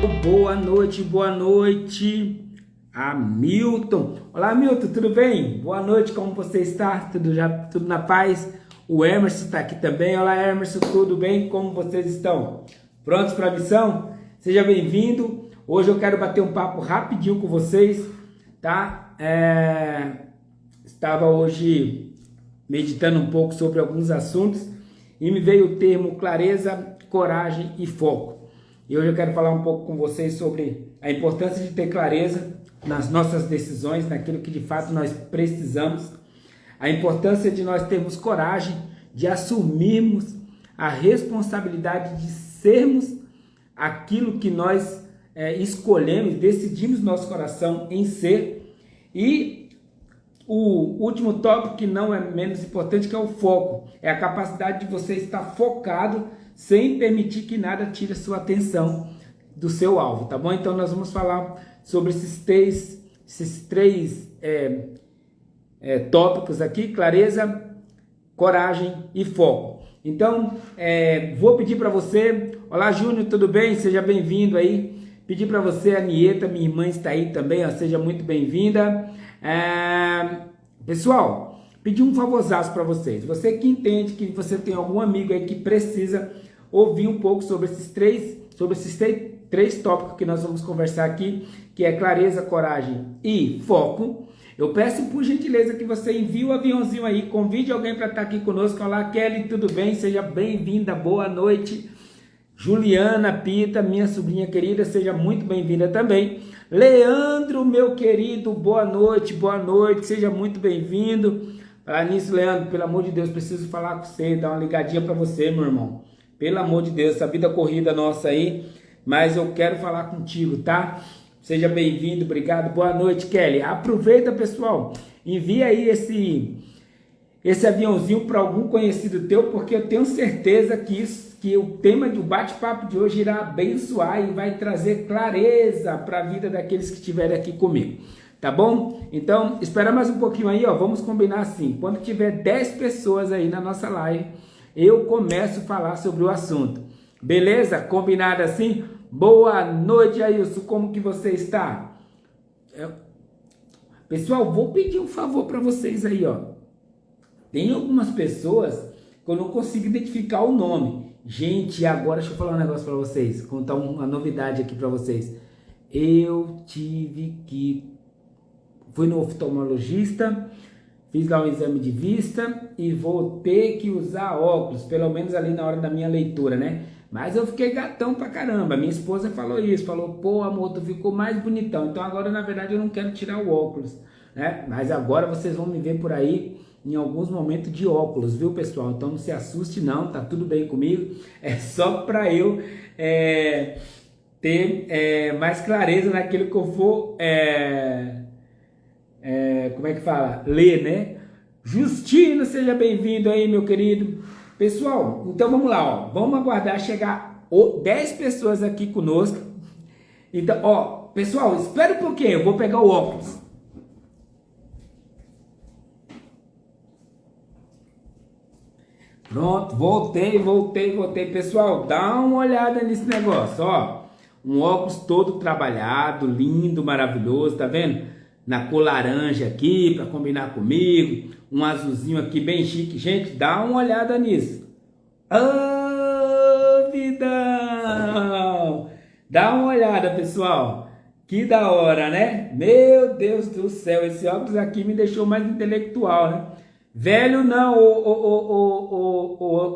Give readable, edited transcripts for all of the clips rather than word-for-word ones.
Boa noite, Hamilton. Olá, Hamilton, tudo bem? Boa noite, como você está? Tudo na paz? O Emerson está aqui também. Olá, Emerson, tudo bem? Como vocês estão? Prontos para a missão? Seja bem-vindo. Hoje eu quero bater um papo rapidinho com vocês, tá? Estava hoje meditando um pouco sobre alguns assuntos e me veio o termo clareza, coragem e foco. E hoje eu quero falar um pouco com vocês sobre a importância de ter clareza nas nossas decisões, naquilo que de fato nós precisamos, a importância de nós termos coragem de assumirmos a responsabilidade de sermos aquilo que nós escolhemos, decidimos no nosso coração em ser. E o último tópico, que não é menos importante, que é o foco, é a capacidade de você estar focado sem permitir que nada tire a sua atenção do seu alvo, tá bom? Então nós vamos falar sobre esses três tópicos aqui: clareza, coragem e foco. Então, vou pedir para você, olá Júnior, tudo bem? Seja bem-vindo aí. Pedir para você, a Nieta, minha irmã está aí também, ó, seja muito bem-vinda. Pessoal, pedir um favorzaço para vocês. Você que entende que você tem algum amigo aí que precisa ouvir um pouco sobre esses três tópicos que nós vamos conversar aqui, que é clareza, coragem e foco. Eu peço por gentileza que você envie o aviãozinho aí, convide alguém para estar aqui conosco. Olá, Kelly, tudo bem? Seja bem-vinda, boa noite. Juliana Pita, minha sobrinha querida, seja muito bem-vinda também. Leandro, meu querido, boa noite, seja muito bem-vindo. Falar nisso, Leandro, pelo amor de Deus, preciso falar com você, dar uma ligadinha para você, meu irmão. Pelo amor de Deus, essa vida corrida nossa aí, mas eu quero falar contigo, tá? Seja bem-vindo, obrigado, boa noite, Kelly. Aproveita, pessoal, envia aí esse aviãozinho para algum conhecido teu, porque eu tenho certeza que o tema do bate-papo de hoje irá abençoar e vai trazer clareza para a vida daqueles que estiverem aqui comigo, tá bom? Então, espera mais um pouquinho aí, ó, vamos combinar assim, quando tiver 10 pessoas aí na nossa live, eu começo a falar sobre o assunto, beleza? Combinado assim? Boa noite, Ailson, como que você está? Pessoal, vou pedir um favor para vocês aí, ó. Tem algumas pessoas que eu não consigo identificar o nome. Gente, agora deixa eu falar um negócio para vocês, contar uma novidade aqui para vocês. Fui no oftalmologista, fiz lá um exame de vista e vou ter que usar óculos, pelo menos ali na hora da minha leitura, né? Mas eu fiquei gatão pra caramba. Minha esposa falou isso, falou: pô, amor, tu ficou mais bonitão. Então agora, na verdade, eu não quero tirar o óculos, né? Mas agora vocês vão me ver por aí em alguns momentos de óculos, viu, pessoal? Então não se assuste não, tá tudo bem comigo. É só pra eu ter mais clareza naquilo que eu vou como é que fala? Ler, né? Justino, seja bem-vindo aí, meu querido. Pessoal, então vamos lá, ó. Vamos aguardar chegar 10 pessoas aqui conosco. Então, ó, pessoal, espera um pouquinho, eu vou pegar o óculos. Pronto, voltei. Pessoal, dá uma olhada nesse negócio, ó. Um óculos todo trabalhado, lindo, maravilhoso, tá vendo? Na cor laranja aqui, para combinar comigo. Um azulzinho aqui bem chique. Gente, dá uma olhada nisso. Ô, vidão! Dá uma olhada, pessoal. Que da hora, né? Meu Deus do céu, esse óculos aqui me deixou mais intelectual, né? Velho não,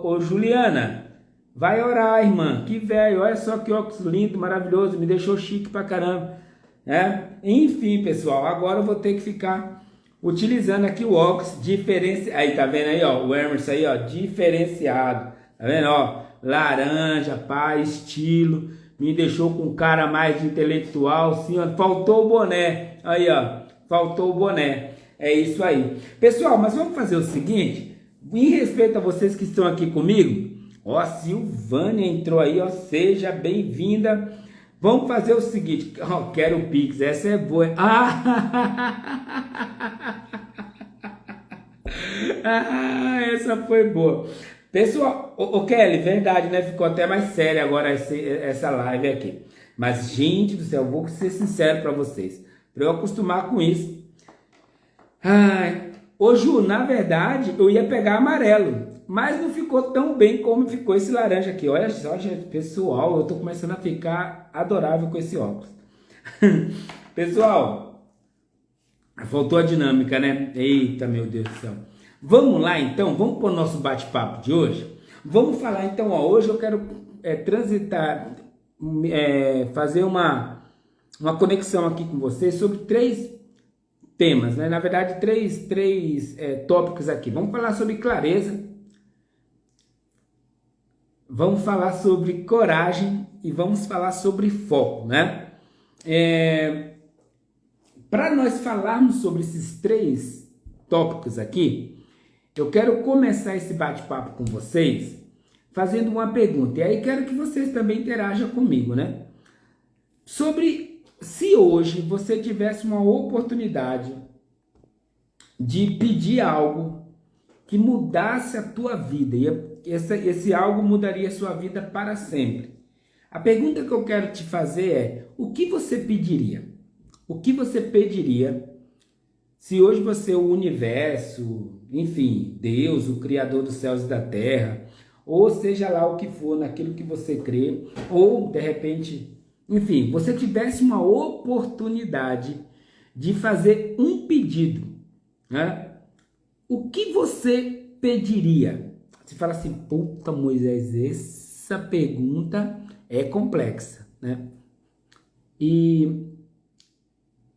ô Juliana. Vai orar, irmã. Que velho, olha só que óculos lindo, maravilhoso. Me deixou chique pra caramba. Enfim, pessoal, agora eu vou ter que ficar utilizando aqui o óculos diferenciado. Aí, tá vendo aí, ó, o Emerson aí, ó, diferenciado. Tá vendo, ó, laranja, pá, estilo. Me deixou com cara mais de intelectual, assim, ó. Faltou o boné. Aí, ó, faltou o boné. É isso aí. Pessoal, mas vamos fazer o seguinte, em respeito a vocês que estão aqui comigo, ó, a Silvânia entrou aí, ó, seja bem-vinda. Vamos fazer o seguinte, ó, quero o Pix, essa é boa. Essa foi boa. Pessoal, o Kelly, verdade, né? Ficou até mais séria agora essa live aqui. Mas, gente do céu, vou ser sincero para vocês, para eu acostumar com isso. Ai, ô Ju, na verdade, eu ia pegar amarelo, mas não ficou tão bem como ficou esse laranja aqui. Olha só, gente, pessoal, eu tô começando a ficar adorável com esse óculos. Pessoal, faltou a dinâmica, né? Eita, meu Deus do céu. Vamos lá, então, vamos para o nosso bate-papo de hoje? Vamos falar, então, ó, hoje eu quero transitar, fazer uma conexão aqui com vocês sobre 3 temas, né? Na verdade, três tópicos aqui. Vamos falar sobre clareza, vamos falar sobre coragem e vamos falar sobre foco, né? Para nós falarmos sobre esses 3 tópicos aqui, eu quero começar esse bate-papo com vocês fazendo uma pergunta. E aí quero que vocês também interajam comigo, né? Sobre se hoje você tivesse uma oportunidade de pedir algo que mudasse a tua vida, e esse algo mudaria a sua vida para sempre. A pergunta que eu quero te fazer é: o que você pediria? O que você pediria se hoje você, o universo, enfim, Deus, o Criador dos céus e da terra, ou seja lá o que for, naquilo que você crê, ou de repente, enfim, você tivesse uma oportunidade de fazer um pedido, né? O que você pediria? Você fala assim: puta, Moisés, essa pergunta é complexa, né? E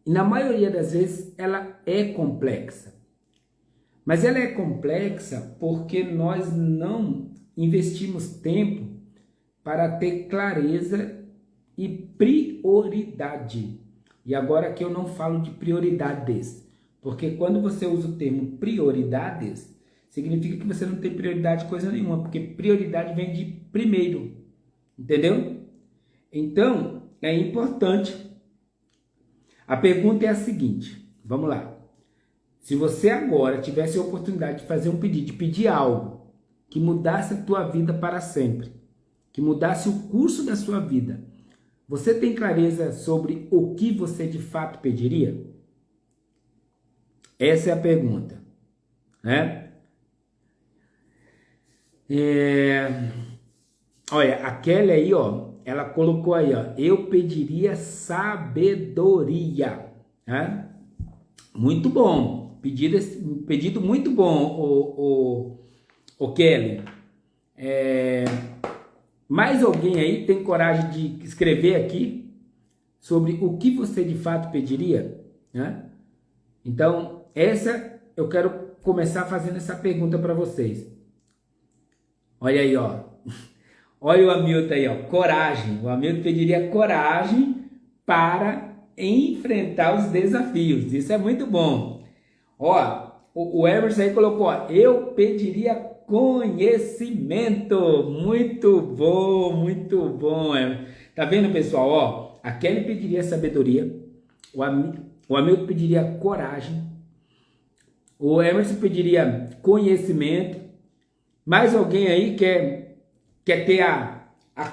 na maioria das vezes ela é complexa. Mas ela é complexa porque nós não investimos tempo para ter clareza e prioridade. E agora que eu não falo de prioridades, porque quando você usa o termo prioridades, significa que você não tem prioridade de coisa nenhuma, porque prioridade vem de primeiro, entendeu? Então, é importante. A pergunta é a seguinte, vamos lá. Se você agora tivesse a oportunidade de fazer um pedido, de pedir algo que mudasse a tua vida para sempre, que mudasse o curso da sua vida, você tem clareza sobre o que você de fato pediria? Essa é a pergunta, né? Olha, a Kelly aí, ó, ela colocou aí, ó, eu pediria sabedoria, né? Muito bom, pedido muito bom, o Kelly. Mais alguém aí tem coragem de escrever aqui sobre o que você de fato pediria, né? Então, eu quero começar fazendo essa pergunta para vocês. Olha aí, ó. Olha o Hamilton aí, ó. Coragem. O Hamilton pediria coragem para enfrentar os desafios. Isso é muito bom. Ó, o Emerson aí colocou, ó, eu pediria conhecimento. Muito bom, Emerson. Tá vendo, pessoal? Ó, a Kelly pediria sabedoria. O Hamilton pediria coragem. O Emerson pediria conhecimento. Mais alguém aí quer ter a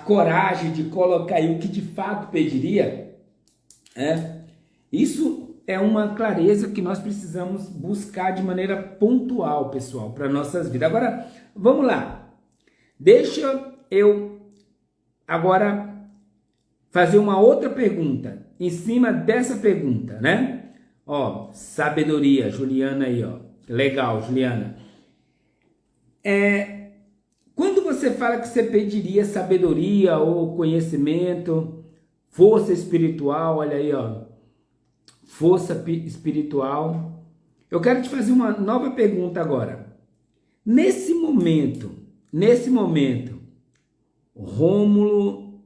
coragem de colocar aí o que de fato pediria? Isso é uma clareza que nós precisamos buscar de maneira pontual, pessoal, para nossas vidas. Agora, vamos lá. Deixa eu agora fazer uma outra pergunta em cima dessa pergunta, né? Ó, sabedoria, Juliana aí, ó. Legal, Juliana. Quando você fala que você pediria sabedoria ou conhecimento, força espiritual, olha aí, ó, força espiritual, eu quero te fazer uma nova pergunta agora. Nesse momento, Rômulo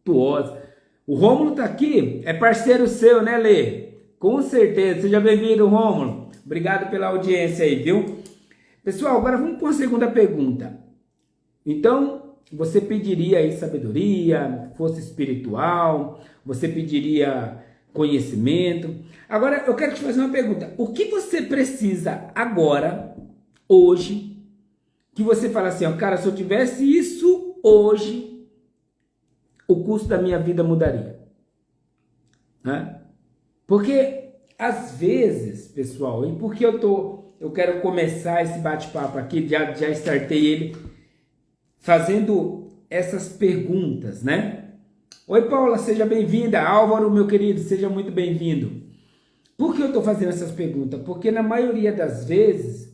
Tuosa, o Rômulo tá aqui, é parceiro seu, né, Lê? Com certeza, seja bem-vindo, Rômulo. Obrigado pela audiência aí, viu? Pessoal, agora vamos para a segunda pergunta. Então, você pediria aí sabedoria, força espiritual, você pediria conhecimento. Agora, eu quero te fazer uma pergunta. O que você precisa agora, hoje, que você fala assim, ó, cara, se eu tivesse isso hoje, o curso da minha vida mudaria? Né? Porque, às vezes, pessoal, e porque eu quero começar esse bate-papo aqui, já startei ele, fazendo essas perguntas, né? Oi, Paula, seja bem-vinda. Álvaro, meu querido, seja muito bem-vindo. Por que eu estou fazendo essas perguntas? Porque na maioria das vezes,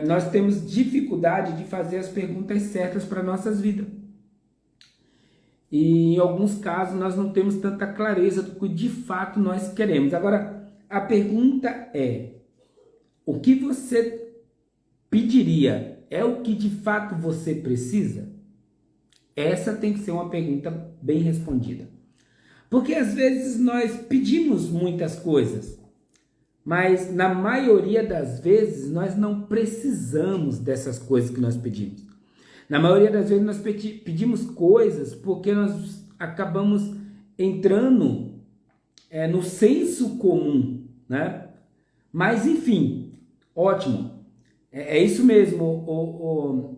nós temos dificuldade de fazer as perguntas certas para nossas vidas. E em alguns casos nós não temos tanta clareza do que de fato nós queremos. Agora, a pergunta é: o que você pediria é o que de fato você precisa? Essa tem que ser uma pergunta bem respondida. Porque às vezes nós pedimos muitas coisas, mas na maioria das vezes nós não precisamos dessas coisas que nós pedimos. Na maioria das vezes nós pedimos coisas porque nós acabamos entrando no senso comum, né? Mas enfim, ótimo. É isso mesmo.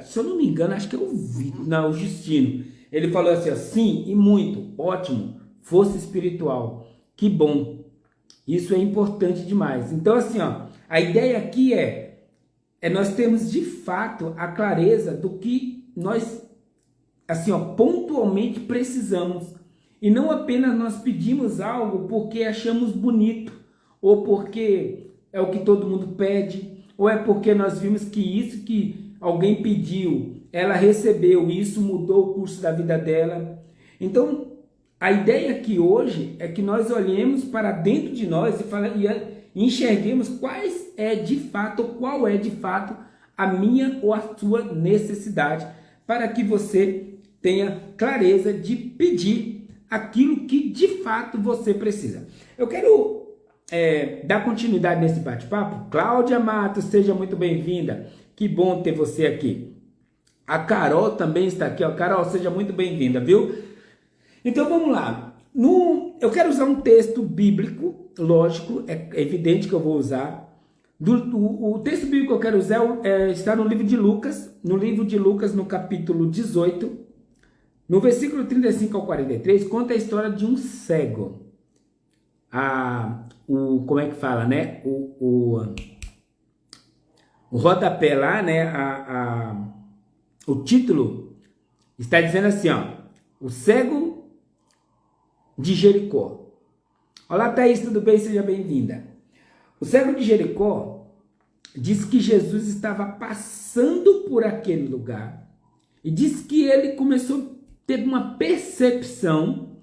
Se eu não me engano, acho que é o Justino. Ele falou assim, ó, sim e muito, ótimo, força espiritual, que bom. Isso é importante demais. Então assim, ó, a ideia aqui é nós termos de fato a clareza do que nós, assim, ó, pontualmente precisamos. E não apenas nós pedimos algo porque achamos bonito, ou porque é o que todo mundo pede, ou é porque nós vimos que isso que alguém pediu, ela recebeu, e isso mudou o curso da vida dela. Então, a ideia aqui hoje é que nós olhemos para dentro de nós e enxerguemos qual é de fato a minha ou a sua necessidade, para que você tenha clareza de pedir aquilo que de fato você precisa. Eu quero dar continuidade nesse bate-papo. Cláudia Matos, seja muito bem-vinda. Que bom ter você aqui. A Carol também está aqui. Ó. Carol, seja muito bem-vinda, viu? Então vamos lá. Eu quero usar um texto bíblico, lógico, é evidente que eu vou usar. O texto bíblico que eu quero usar está no livro de Lucas, no capítulo 18, no versículo 35 ao 43, conta a história de um cego. Como é que fala, né? O rodapé lá, né? O título está dizendo assim, ó, o cego de Jericó. Olá, Thaís, tudo bem? Seja bem-vinda. O cego de Jericó diz que Jesus estava passando por aquele lugar e diz que ele começou a ter uma percepção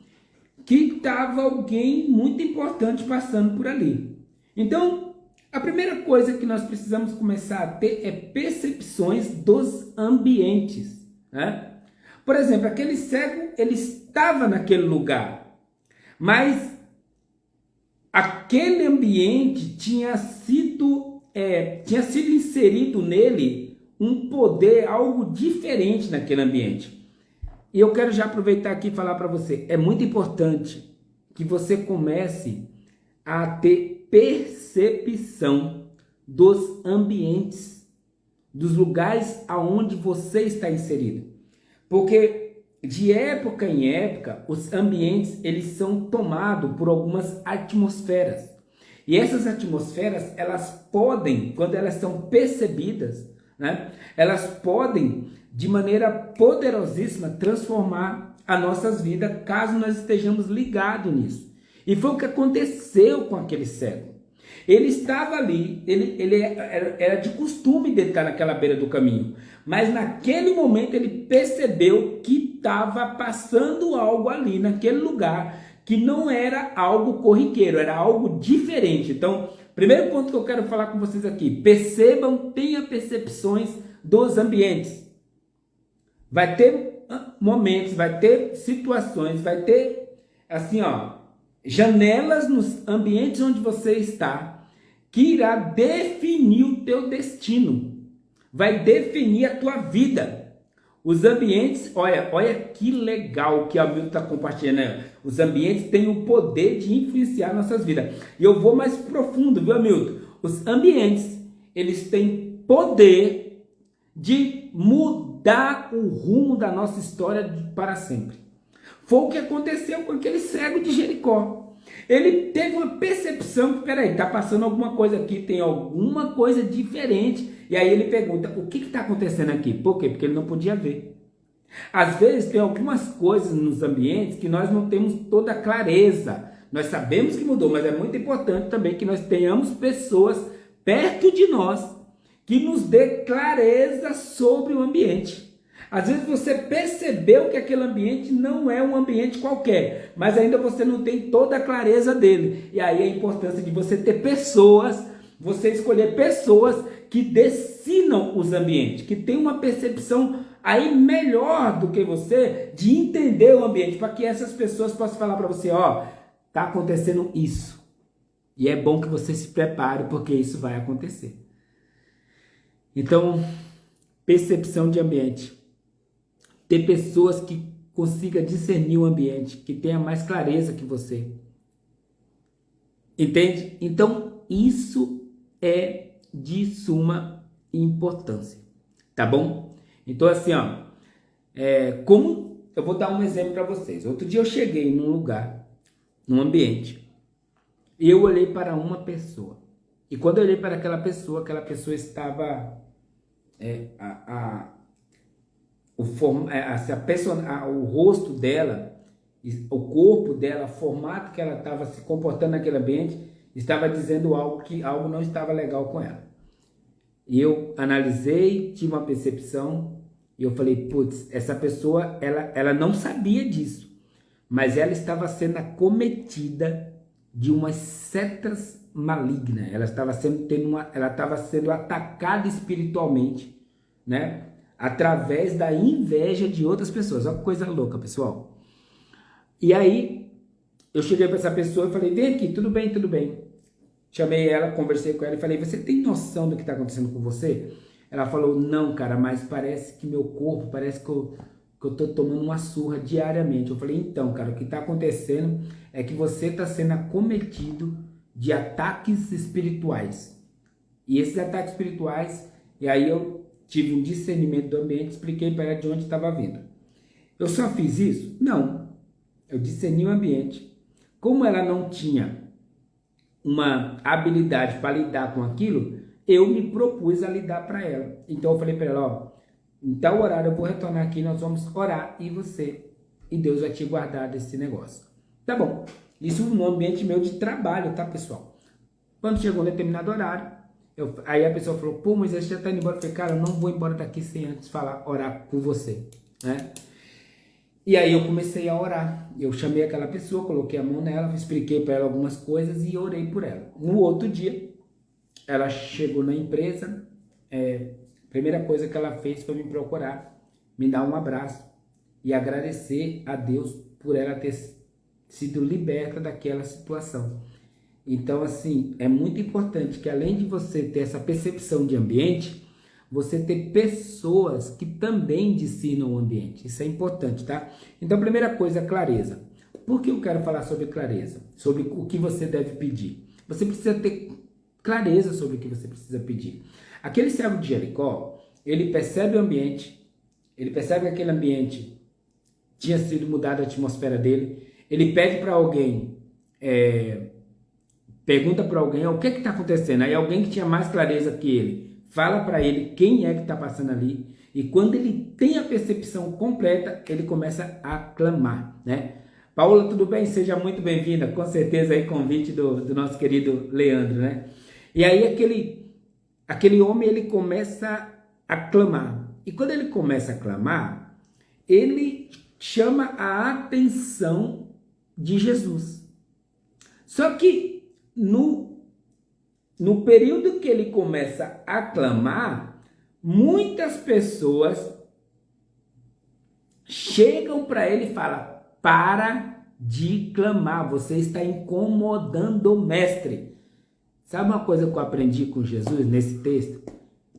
que estava alguém muito importante passando por ali. Então, a primeira coisa que nós precisamos começar a ter é percepções dos ambientes, né? Por exemplo, aquele cego, ele estava naquele lugar, mas aquele ambiente tinha sido inserido nele um poder, algo diferente naquele ambiente. E eu quero já aproveitar aqui e falar para você, é muito importante que você comece a ter percepção dos ambientes, dos lugares aonde você está inserido. Porque de época em época, os ambientes eles são tomados por algumas atmosferas. E essas atmosferas, elas podem, quando elas são percebidas, né, elas podem, de maneira poderosíssima, transformar as nossas vidas, caso nós estejamos ligados nisso. E foi o que aconteceu com aquele cego. Ele estava ali, era de costume dele estar naquela beira do caminho, mas naquele momento ele percebeu que estava passando algo ali, naquele lugar, que não era algo corriqueiro, era algo diferente. Então, primeiro ponto que eu quero falar com vocês aqui, percebam, tenha percepções dos ambientes. Vai ter momentos, vai ter situações, vai ter, assim, ó, janelas nos ambientes onde você está, que irá definir o teu destino, vai definir a tua vida. Os ambientes, olha que legal que a Hamilton está compartilhando, né? Os ambientes têm o poder de influenciar nossas vidas. E eu vou mais profundo, viu, Hamilton? Os ambientes, eles têm poder de mudar mudar o rumo da nossa história para sempre. Foi o que aconteceu com aquele cego de Jericó. Ele teve uma percepção que, peraí, está passando alguma coisa aqui, tem alguma coisa diferente. E aí ele pergunta, o que está acontecendo aqui? Por quê? Porque ele não podia ver. Às vezes tem algumas coisas nos ambientes que nós não temos toda a clareza. Nós sabemos que mudou, mas é muito importante também que nós tenhamos pessoas perto de nós que nos dê clareza sobre o ambiente. Às vezes você percebeu que aquele ambiente não é um ambiente qualquer, mas ainda você não tem toda a clareza dele. E aí a importância de você ter pessoas, você escolher pessoas que definam os ambientes, que tem uma percepção aí melhor do que você de entender o ambiente, para que essas pessoas possam falar para você, ó, tá acontecendo isso. E é bom que você se prepare, porque isso vai acontecer. Então, percepção de ambiente. Ter pessoas que consigam discernir o ambiente, que tenha mais clareza que você. Entende? Então, isso é de suma importância. Tá bom? Então, assim, ó, como eu vou dar um exemplo para vocês. Outro dia eu cheguei num lugar, num ambiente, e eu olhei para uma pessoa. E quando eu olhei para aquela pessoa estava o rosto dela, o corpo dela, o formato que ela estava se comportando naquele ambiente, estava dizendo algo que algo não estava legal com ela. E eu analisei, tive uma percepção, e eu falei, putz, essa pessoa, ela não sabia disso, mas ela estava sendo acometida de umas setas malignas. Ela estava sendo atacada espiritualmente, né? Através da inveja de outras pessoas. Olha que coisa louca, pessoal. E aí, eu cheguei para essa pessoa e falei, vem aqui, tudo bem, tudo bem. Chamei ela, conversei com ela e falei, você tem noção do que está acontecendo com você? Ela falou, não, cara, mas parece que meu corpo, parece que eu tô tomando uma surra diariamente. Eu falei, então, cara, o que está acontecendo é que você está sendo acometido de ataques espirituais. E esses ataques espirituais, e aí eu tive um discernimento do ambiente, expliquei para ela de onde estava vindo. Eu só fiz isso? Não. Eu discerni o ambiente. Como ela não tinha uma habilidade para lidar com aquilo, eu me propus a lidar para ela. Então eu falei para ela, ó, em tal horário eu vou retornar aqui, nós vamos orar e Deus vai te guardar desse negócio. Tá bom. Isso no ambiente meu de trabalho, tá, pessoal? Quando chegou um determinado horário, aí a pessoa falou, pô, mas você já tá indo embora. Eu falei, cara, eu não vou embora daqui sem antes orar por você, né? E aí eu comecei a orar. Eu chamei aquela pessoa, coloquei a mão nela, expliquei para ela algumas coisas e orei por ela. No outro dia, ela chegou na empresa, a primeira coisa que ela fez foi me procurar, me dar um abraço e agradecer a Deus por ela ter sido liberta daquela situação. Então, assim, é muito importante que além de você ter essa percepção de ambiente, você ter pessoas que também discernam o ambiente. Isso é importante, tá? Então, a primeira coisa, clareza. Por que eu quero falar sobre clareza? Sobre o que você deve pedir. Você precisa ter clareza sobre o que você precisa pedir. Aquele cego de Jericó, ele percebe o ambiente, ele percebe que aquele ambiente tinha sido mudado a atmosfera dele, ele pede para alguém, pergunta para alguém, o que está acontecendo? Aí alguém que tinha mais clareza que ele, fala para ele quem é que está passando ali, e quando ele tem a percepção completa, ele começa a clamar, né? Paula, tudo bem? Seja muito bem-vinda, com certeza aí convite do nosso querido Leandro, né? E aí aquele homem, ele começa a clamar, e quando ele começa a clamar, ele chama a atenção de Jesus. Só que no período que ele começa a clamar, muitas pessoas chegam para ele e falam, para de clamar, você está incomodando o mestre. Sabe uma coisa que eu aprendi com Jesus nesse texto?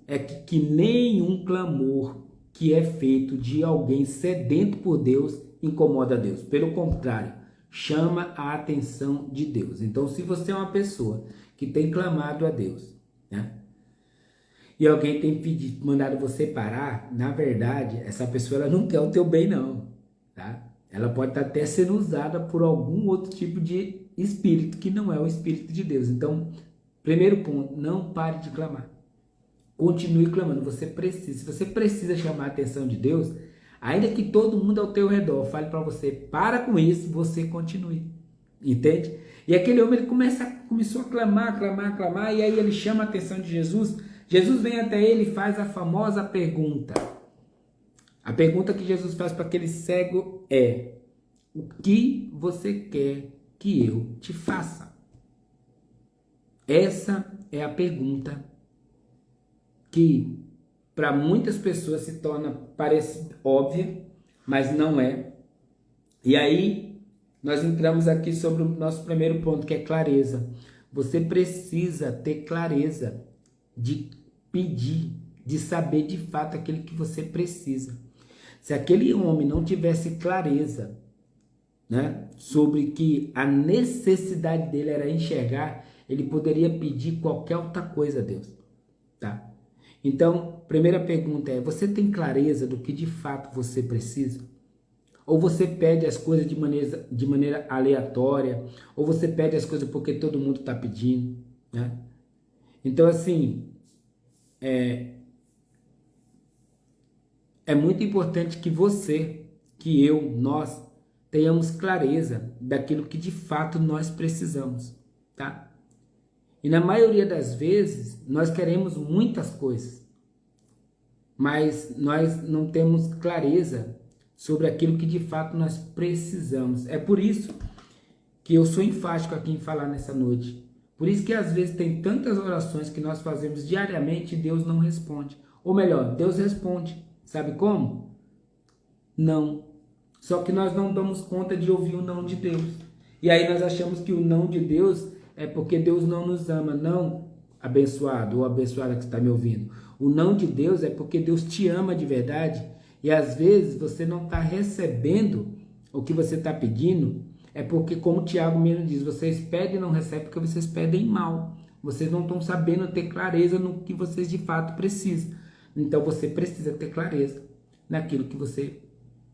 É que nenhum clamor que é feito de alguém sedento por Deus incomoda Deus. Pelo contrário, chama a atenção de Deus. Então, se você é uma pessoa que tem clamado a Deus, né? e alguém tem pedido, mandado você parar, na verdade, essa pessoa ela não quer o teu bem não, tá? Ela pode estar até sendo usada por algum outro tipo de espírito que não é o espírito de Deus. Então, primeiro ponto, não pare de clamar. Continue clamando, você precisa. Se você precisa chamar a atenção de Deus, ainda que todo mundo ao teu redor fale para você, para com isso, você continue. Entende? E aquele homem ele começou a clamar, e aí ele chama a atenção de Jesus. Jesus vem até ele e faz a famosa pergunta. A pergunta que Jesus faz para aquele cego é: o que você quer que eu te faça? Essa é a pergunta que para muitas pessoas se torna, parece óbvia, mas não é. E aí nós entramos aqui sobre o nosso primeiro ponto, que é clareza. Você precisa ter clareza de pedir, de saber de fato aquilo que você precisa. Se aquele homem não tivesse clareza, né, sobre que a necessidade dele era enxergar, ele poderia pedir qualquer outra coisa a Deus, tá? Então, primeira pergunta é: você tem clareza do que de fato você precisa? Ou você pede as coisas de maneira aleatória? Ou você pede as coisas porque todo mundo está pedindo, né? Então, assim, é muito importante que você, que eu, nós, tenhamos clareza daquilo que de fato nós precisamos, tá? E na maioria das vezes, nós queremos muitas coisas, mas nós não temos clareza sobre aquilo que de fato nós precisamos. É por isso que eu sou enfático aqui em falar nessa noite. Por isso que às vezes tem tantas orações que nós fazemos diariamente e Deus não responde. Ou melhor, Deus responde. Sabe como? Não. Só que nós não damos conta de ouvir o não de Deus. E aí nós achamos que o não de Deus é porque Deus não nos ama. Não, abençoado ou abençoada que está me ouvindo. O não de Deus é porque Deus te ama de verdade. E às vezes você não está recebendo o que você está pedindo. É porque, como o Tiago mesmo diz, vocês pedem e não recebem porque vocês pedem mal. Vocês não estão sabendo ter clareza no que vocês de fato precisam. Então você precisa ter clareza naquilo que você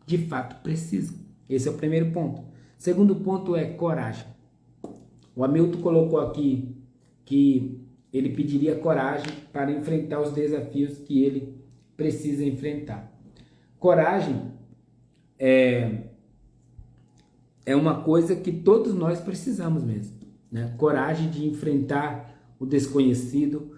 de fato precisa. Esse é o primeiro ponto. Segundo ponto é coragem. O Hamilton colocou aqui que ele pediria coragem para enfrentar os desafios que ele precisa enfrentar. Coragem é uma coisa que todos nós precisamos mesmo, né? Coragem de enfrentar o desconhecido,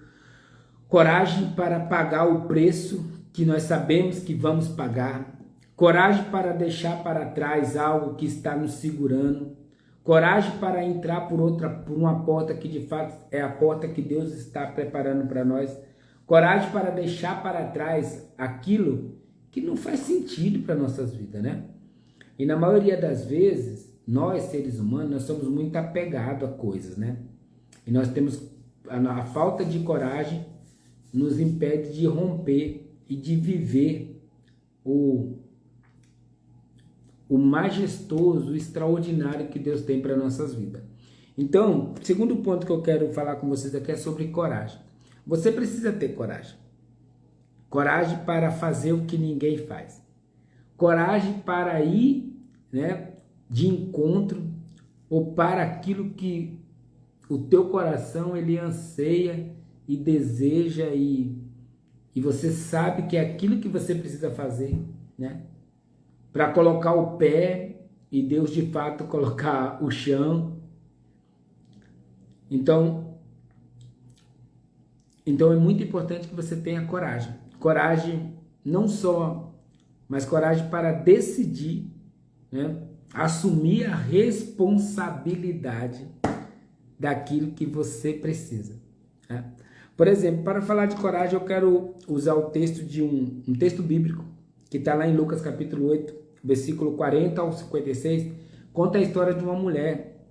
coragem para pagar o preço que nós sabemos que vamos pagar, coragem para deixar para trás algo que está nos segurando, coragem para entrar por uma porta que de fato é a porta que Deus está preparando para nós, coragem para deixar para trás aquilo que não faz sentido para nossas vidas, né? E na maioria das vezes, nós seres humanos, nós somos muito apegados a coisas, né? E nós temos a falta de coragem nos impede de romper e de viver o majestoso, o extraordinário que Deus tem para nossas vidas. Então, o segundo ponto que eu quero falar com vocês aqui é sobre coragem. Você precisa ter coragem. Coragem para fazer o que ninguém faz. Coragem para ir, né, de encontro ou para aquilo que o teu coração ele anseia e deseja e você sabe que é aquilo que você precisa fazer, né? Para colocar o pé e Deus de fato colocar o chão. Então é muito importante que você tenha coragem. Coragem não só, mas coragem para decidir, né? Assumir a responsabilidade daquilo que você precisa, né? Por exemplo, para falar de coragem, eu quero usar o texto de um texto bíblico que está lá em Lucas capítulo 8, versículo 40 ao 56, conta a história de uma mulher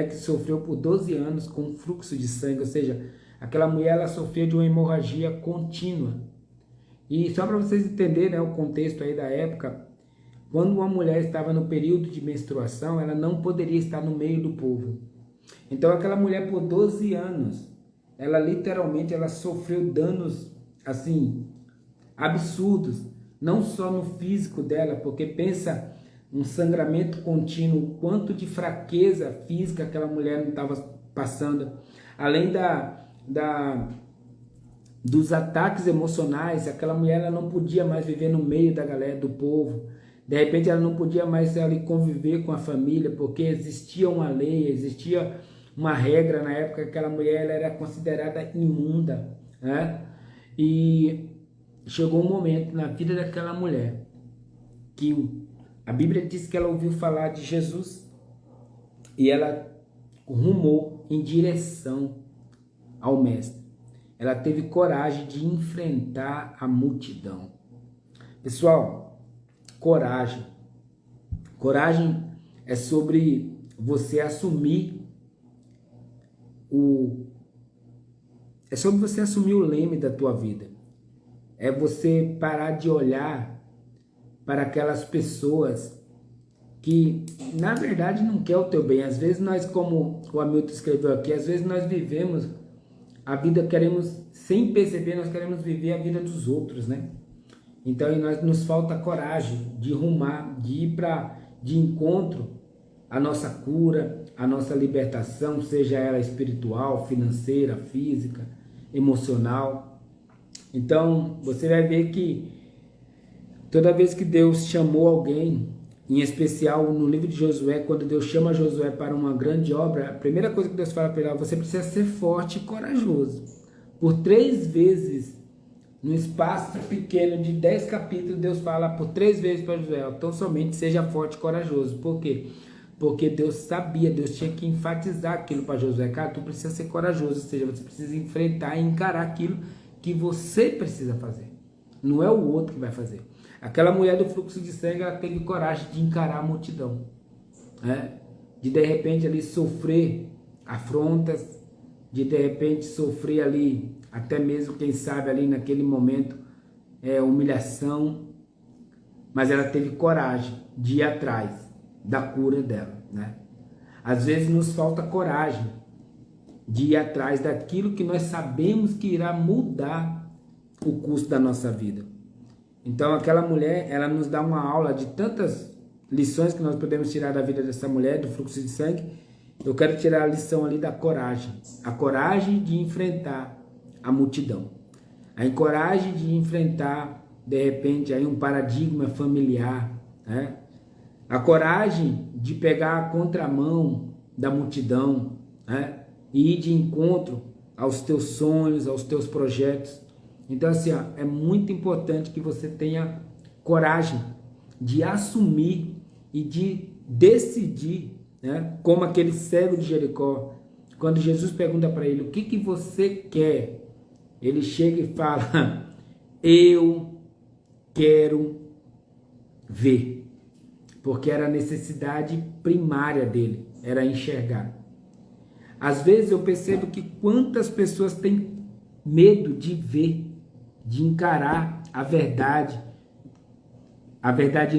que sofreu por 12 anos com fluxo de sangue, ou seja, aquela mulher ela sofreu de uma hemorragia contínua. E só para vocês entenderem, né, o contexto aí da época, quando uma mulher estava no período de menstruação, ela não poderia estar no meio do povo. Então aquela mulher por 12 anos, ela literalmente ela sofreu danos assim, absurdos, não só no físico dela, porque pensa um sangramento contínuo, quanto de fraqueza física aquela mulher não estava passando, além dos ataques emocionais. Aquela mulher ela não podia mais viver no meio da galera, do povo. De repente ela não podia mais ali conviver com a família, porque existia uma lei, existia uma regra na época que aquela mulher ela era considerada imunda, né? E chegou um momento na vida daquela mulher que a Bíblia diz que ela ouviu falar de Jesus e ela rumou em direção ao Mestre. Ela teve coragem de enfrentar a multidão. Pessoal, coragem. Coragem é sobre você assumir é sobre você assumir o leme da tua vida. É você parar de olhar para aquelas pessoas que, na verdade, não quer o teu bem. Às vezes nós, como o Hamilton escreveu aqui, às vezes nós vivemos a vida, sem perceber, nós queremos viver a vida dos outros, né? Então, nos falta coragem de rumar, de ir de encontro à nossa cura, à nossa libertação, seja ela espiritual, financeira, física, emocional. Então, você vai ver que toda vez que Deus chamou alguém, em especial no livro de Josué, quando Deus chama Josué para uma grande obra, a primeira coisa que Deus fala para ele: você precisa ser forte e corajoso. Por 3 vezes, no espaço pequeno de 10 capítulos, Deus fala por 3 vezes para Josué: então somente seja forte e corajoso. Por quê? Porque Deus sabia, Deus tinha que enfatizar aquilo para Josué. Cara, tu precisa ser corajoso, ou seja, você precisa enfrentar e encarar aquilo que você precisa fazer. Não é o outro que vai fazer. Aquela mulher do fluxo de sangue, ela teve coragem de encarar a multidão, né? De repente ali sofrer afrontas, de repente sofrer ali, até mesmo quem sabe ali naquele momento, humilhação, mas ela teve coragem de ir atrás da cura dela, né? Às vezes nos falta coragem de ir atrás daquilo que nós sabemos que irá mudar o curso da nossa vida. Então aquela mulher, ela nos dá uma aula de tantas lições que nós podemos tirar da vida dessa mulher, do fluxo de sangue. Eu quero tirar a lição ali da coragem. A coragem de enfrentar a multidão. A coragem de enfrentar, de repente, aí um paradigma familiar, né? A coragem de pegar a contramão da multidão, né? E ir de encontro aos teus sonhos, aos teus projetos. Então, assim, é muito importante que você tenha coragem de assumir e de decidir, né? Como aquele cego de Jericó, quando Jesus pergunta para ele: o que você quer? Ele chega e fala: eu quero ver. Porque era a necessidade primária dele, era enxergar. Às vezes eu percebo que quantas pessoas têm medo de ver, de encarar a verdade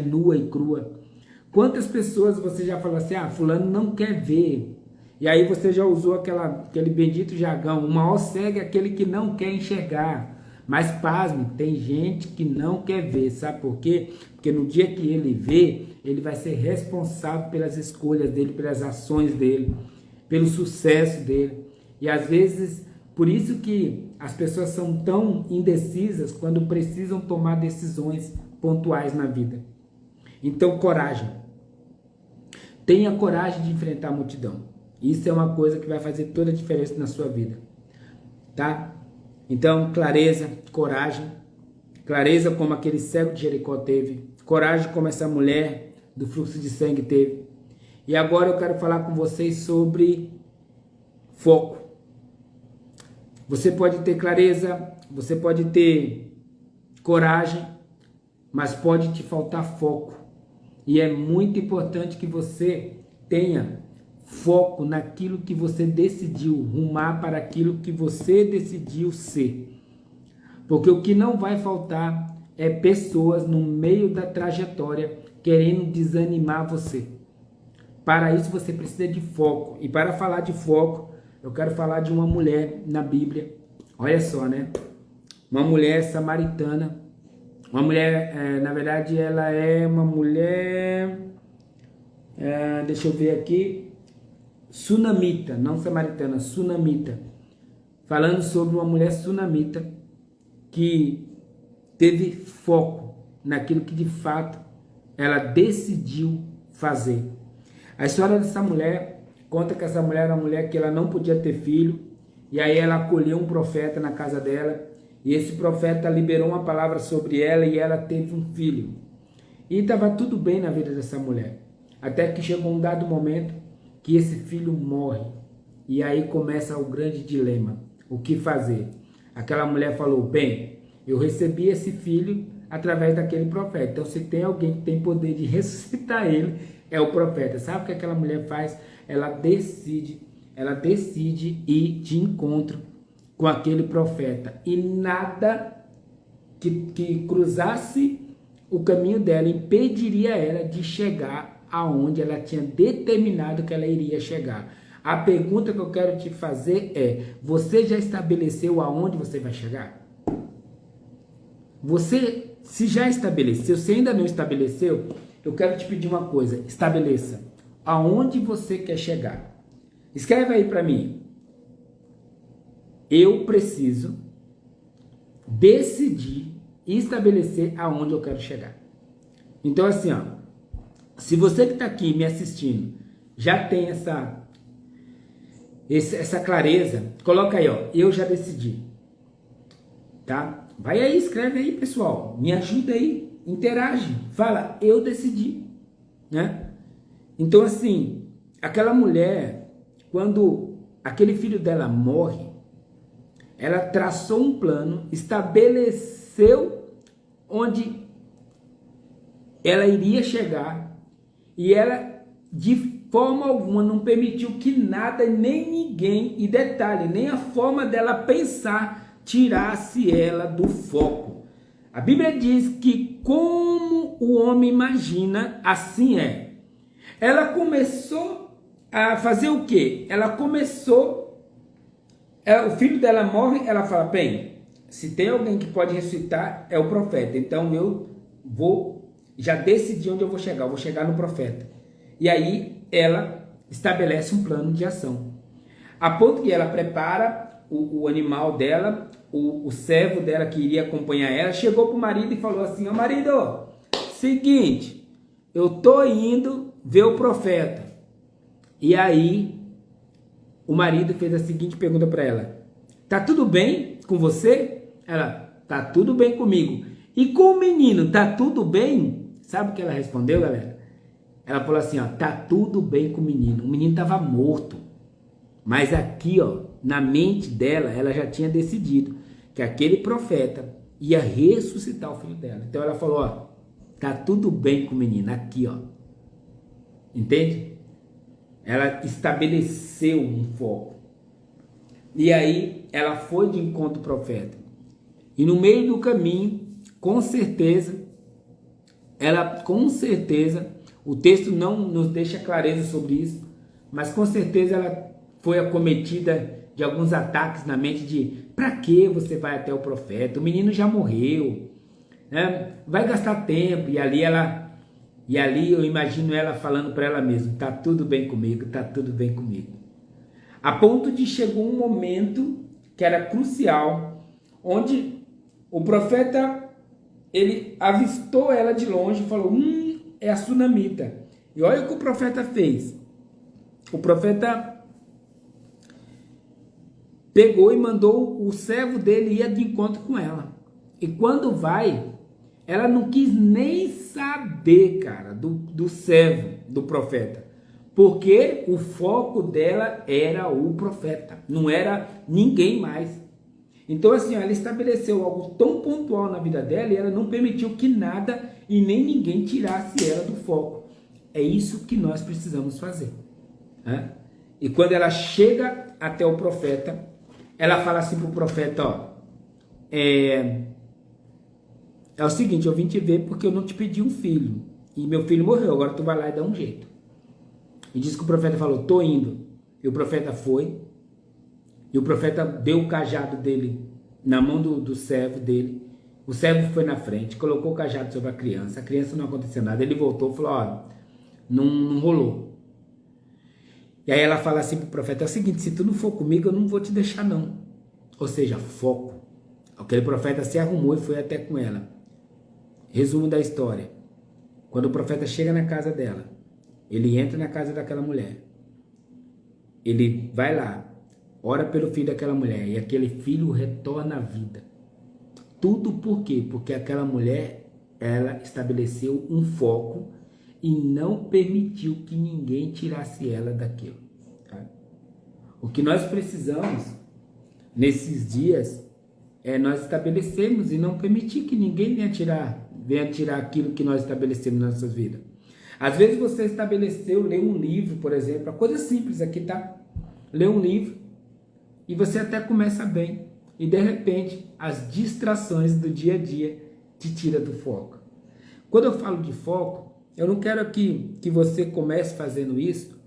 nua e crua. Quantas pessoas você já falou assim: fulano não quer ver. E aí você já usou aquele bendito jargão: o maior cego é aquele que não quer enxergar. Mas pasme, tem gente que não quer ver. Sabe por quê? Porque no dia que ele vê, ele vai ser responsável pelas escolhas dele, pelas ações dele, pelo sucesso dele. E às vezes, por isso que as pessoas são tão indecisas quando precisam tomar decisões pontuais na vida. Então, coragem. Tenha coragem de enfrentar a multidão. Isso é uma coisa que vai fazer toda a diferença na sua vida. Tá? Então, clareza, coragem. Clareza como aquele cego de Jericó teve. Coragem como essa mulher do fluxo de sangue teve. E agora eu quero falar com vocês sobre foco. Você pode ter clareza, você pode ter coragem, mas pode te faltar foco. E é muito importante que você tenha foco naquilo que você decidiu, rumar para aquilo que você decidiu ser. Porque o que não vai faltar é pessoas no meio da trajetória querendo desanimar você. Para isso você precisa de foco. E para falar de foco, eu quero falar de uma mulher na Bíblia. Olha só, né? uma mulher samaritana, uma mulher, na verdade ela é uma mulher, deixa eu ver aqui, sunamita, não samaritana, sunamita, falando sobre uma mulher sunamita que teve foco naquilo que de fato ela decidiu fazer. A história dessa mulher conta que essa mulher era uma mulher que ela não podia ter filho, e aí ela acolheu um profeta na casa dela, e esse profeta liberou uma palavra sobre ela e ela teve um filho. E estava tudo bem na vida dessa mulher, até que chegou um dado momento que esse filho morre, e aí começa o grande dilema, o que fazer? Aquela mulher falou, bem, eu recebi esse filho através daquele profeta, então se tem alguém que tem poder de ressuscitar ele, é o profeta. Sabe o que aquela mulher faz? Ela decide ir de encontro com aquele profeta, e nada que cruzasse o caminho dela impediria ela de chegar aonde ela tinha determinado que ela iria chegar. A pergunta que eu quero te fazer é, você já estabeleceu aonde você vai chegar? Você, se já estabeleceu, se ainda não estabeleceu, eu quero te pedir uma coisa, estabeleça aonde você quer chegar. Escreve aí para mim. Eu preciso decidir e estabelecer aonde eu quero chegar. Então assim, ó, se você que está aqui me assistindo já tem essa clareza, coloca aí, ó, eu já decidi, tá? Vai aí, escreve aí, pessoal, me ajuda aí, interage, fala, eu decidi, né? Então assim, aquela mulher, quando aquele filho dela morre, ela traçou um plano, estabeleceu onde ela iria chegar, e ela de forma alguma não permitiu que nada, nem ninguém, e detalhe, nem a forma dela pensar tirasse ela do foco. A Bíblia diz que como o homem imagina, assim é. Ela começou a fazer o quê? Ela começou, o filho dela morre, ela fala, bem, se tem alguém que pode ressuscitar, é o profeta, então eu já decidi onde eu vou chegar no profeta. E aí ela estabelece um plano de ação, a ponto que ela prepara o animal dela, o servo dela que iria acompanhar ela, chegou para o marido e falou assim, ó marido, seguinte, eu tô indo ver o profeta. E aí o marido fez a seguinte pergunta para ela, tá tudo bem com você? Ela, tá tudo bem comigo. E com o menino, tá tudo bem? Sabe o que ela respondeu, galera? Ela falou assim, ó, tá tudo bem com o menino estava morto, mas aqui, ó, na mente dela, ela já tinha decidido que aquele profeta ia ressuscitar o filho dela. Então ela falou, ó, tá tudo bem com o menino, aqui, ó, entende? Ela estabeleceu um foco, e aí ela foi de encontro ao profeta, e no meio do caminho, com certeza, o texto não nos deixa clareza sobre isso, mas com certeza ela foi acometida de alguns ataques na mente de, para que você vai até o profeta? O menino já morreu, né? Vai gastar tempo. E ali eu imagino ela falando para ela mesma, tá tudo bem comigo, tá tudo bem comigo. A ponto de chegou um momento que era crucial, onde o profeta, ele avistou ela de longe e falou, é a sunamita. E olha o que o profeta fez. O profeta pegou e mandou o servo dele ir de encontro com ela. E quando vai, ela não quis nem saber, cara, do servo, do profeta. Porque o foco dela era o profeta, não era ninguém mais. Então assim, ela estabeleceu algo tão pontual na vida dela e ela não permitiu que nada e nem ninguém tirasse ela do foco. É isso que nós precisamos fazer, né? E quando ela chega até o profeta, ela fala assim para o profeta, ó, é o seguinte, eu vim te ver porque eu não te pedi um filho, e meu filho morreu, agora tu vai lá e dá um jeito. E diz que o profeta falou, tô indo. E o profeta foi, e o profeta deu o cajado dele na mão do servo dele. O servo foi na frente, colocou o cajado sobre a criança não aconteceu nada. Ele voltou e falou: ó, não rolou. E aí ela fala assim pro profeta: é o seguinte, se tu não for comigo, eu não vou te deixar não. Ou seja, foco. Aquele profeta se arrumou e foi até com ela. Resumo da história: quando o profeta chega na casa dela, ele entra na casa daquela mulher, ele vai lá, ora pelo filho daquela mulher, e aquele filho retorna à vida. Tudo por quê? Porque aquela mulher, ela estabeleceu um foco e não permitiu que ninguém tirasse ela daquilo. Tá? O que nós precisamos nesses dias é nós estabelecermos e não permitir que ninguém venha tirar aquilo que nós estabelecemos nas nossas vidas. Às vezes você estabeleceu, ler um livro, por exemplo, a coisa simples aqui, tá? Ler um livro e você até começa bem. E de repente, as distrações do dia a dia te tiram do foco. Quando eu falo de foco, eu não quero que você comece fazendo isso,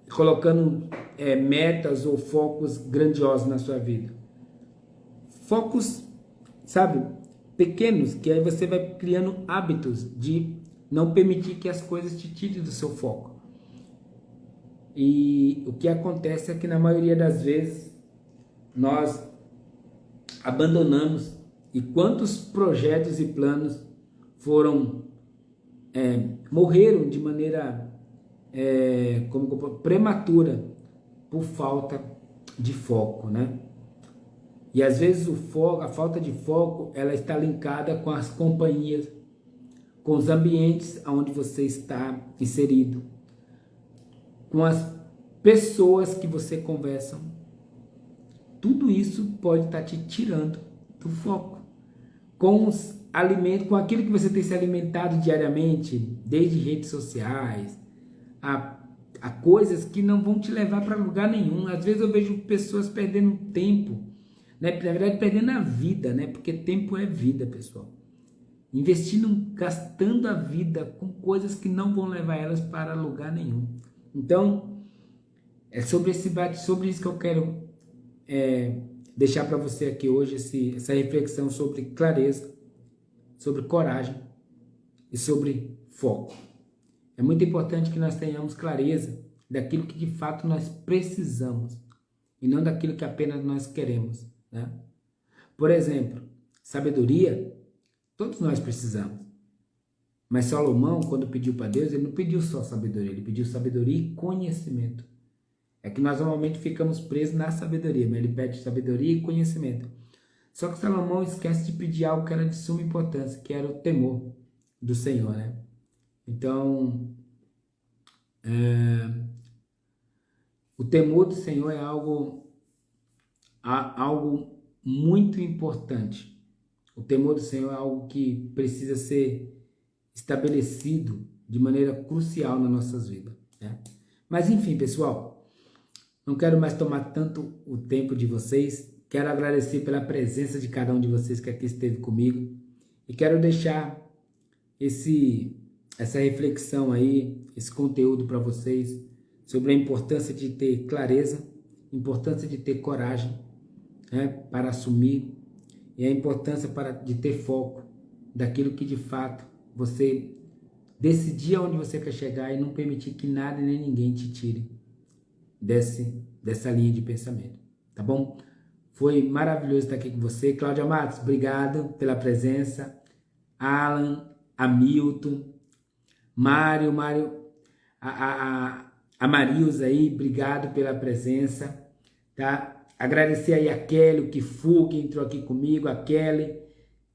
colocando metas ou focos grandiosos na sua vida. Focos, sabe, pequenos, que aí você vai criando hábitos de não permitir que as coisas te tirem do seu foco. E o que acontece é que na maioria das vezes nós abandonamos, e quantos projetos e planos morreram de maneira prematura por falta de foco, né? E às vezes a falta de foco, ela está linkada com as companhias, com os ambientes onde você está inserido, com as pessoas que você conversa. Tudo isso pode estar te tirando do foco. Com os alimentos, com aquilo que você tem se alimentado diariamente, desde redes sociais, a coisas que não vão te levar para lugar nenhum. Às vezes eu vejo pessoas perdendo tempo, né? Na verdade perdendo a vida, né? Porque tempo é vida, pessoal. Investindo, gastando a vida com coisas que não vão levar elas para lugar nenhum. Então, é sobre isso que eu quero deixar para você aqui hoje, essa reflexão sobre clareza, sobre coragem e sobre foco. É muito importante que nós tenhamos clareza daquilo que de fato nós precisamos e não daquilo que apenas nós queremos, né? Por exemplo, sabedoria, todos nós precisamos. Mas Salomão, quando pediu para Deus, ele não pediu só sabedoria, ele pediu sabedoria e conhecimento. É que nós normalmente ficamos presos na sabedoria, mas ele pede sabedoria e conhecimento. Só que Salomão esquece de pedir algo que era de suma importância, que era o temor do Senhor, né? Então, o temor do Senhor é algo muito importante. O temor do Senhor é algo que precisa ser estabelecido de maneira crucial nas nossas vidas, né? Mas enfim, pessoal, não quero mais tomar tanto o tempo de vocês. Quero agradecer pela presença de cada um de vocês que aqui esteve comigo. E quero deixar essa reflexão aí, esse conteúdo para vocês, sobre a importância de ter clareza, importância de ter coragem, né, para assumir, e a importância de ter foco daquilo que de fato você decidir aonde você quer chegar e não permitir que nada nem ninguém te tire dessa linha de pensamento, tá bom? Foi maravilhoso estar aqui com você. Cláudia Matos, obrigado pela presença. Alan, Hamilton, Mário, a Marilza aí, obrigado pela presença, tá? Agradecer aí a Kelly, o Kifu, que entrou aqui comigo, a Kelly,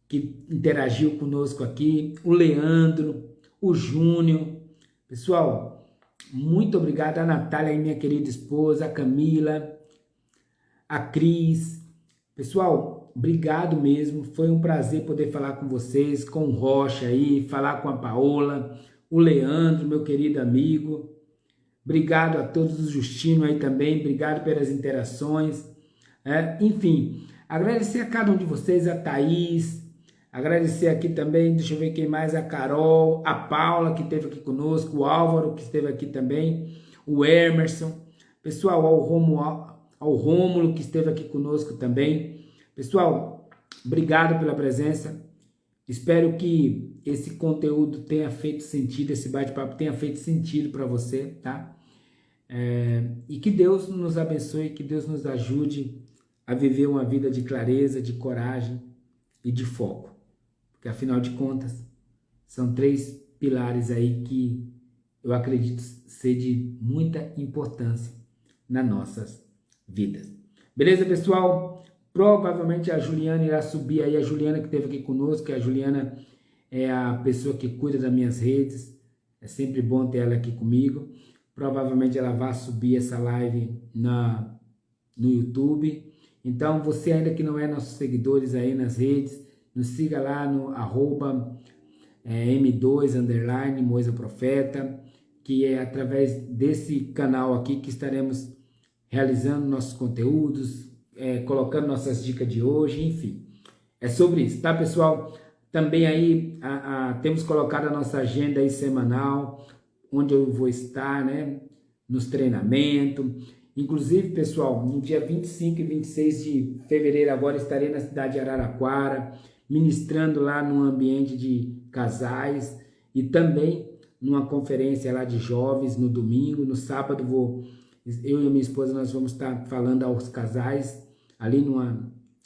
que interagiu conosco aqui, o Leandro, o Júnior. Pessoal, muito obrigado. A Natália, minha querida esposa, a Camila, a Cris. Pessoal, obrigado mesmo. Foi um prazer poder falar com vocês, com o Rocha aí, falar com a Paola, o Leandro, meu querido amigo. Obrigado a todos os Justino aí também. Obrigado pelas interações. Enfim, agradecer a cada um de vocês, a Thaís. Agradecer aqui também, deixa eu ver quem mais, a Carol, a Paula, que esteve aqui conosco, o Álvaro, que esteve aqui também, o Emerson, pessoal, ao Rômulo, que esteve aqui conosco também, Pessoal, obrigado pela presença. Espero que esse conteúdo tenha feito sentido, esse bate-papo tenha feito sentido para você, tá? E que Deus nos abençoe, que Deus nos ajude a viver uma vida de clareza, de coragem e de foco. Porque afinal de contas, são 3 pilares aí que eu acredito ser de muita importância nas nossas vidas. Beleza, pessoal? Provavelmente a Juliana irá subir aí, a Juliana que esteve aqui conosco, que a Juliana é a pessoa que cuida das minhas redes, é sempre bom ter ela aqui comigo. Provavelmente ela vai subir essa live no YouTube. Então, você ainda que não é nossos seguidores aí nas redes, nos siga lá no @M2_ Moisa Profeta, que é através desse canal aqui que estaremos realizando nossos conteúdos, colocando nossas dicas de hoje, enfim. É sobre isso, tá, pessoal? Também aí temos colocado a nossa agenda aí semanal, onde eu vou estar, né, nos treinamentos. Inclusive, pessoal, no dia 25 e 26 de fevereiro agora estarei na cidade de Araraquara, ministrando lá num ambiente de casais e também numa conferência lá de jovens no domingo. No sábado eu e a minha esposa nós vamos estar falando aos casais ali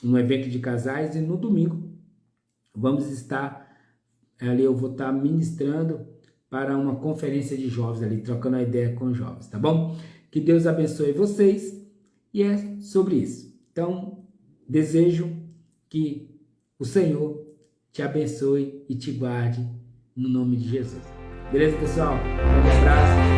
num evento de casais, e no domingo vamos estar ali, eu vou estar ministrando para uma conferência de jovens ali, trocando a ideia com os jovens, tá bom? Que Deus abençoe vocês, e é sobre isso. Então, desejo que o Senhor te abençoe e te guarde no nome de Jesus. Beleza, pessoal? Um abraço.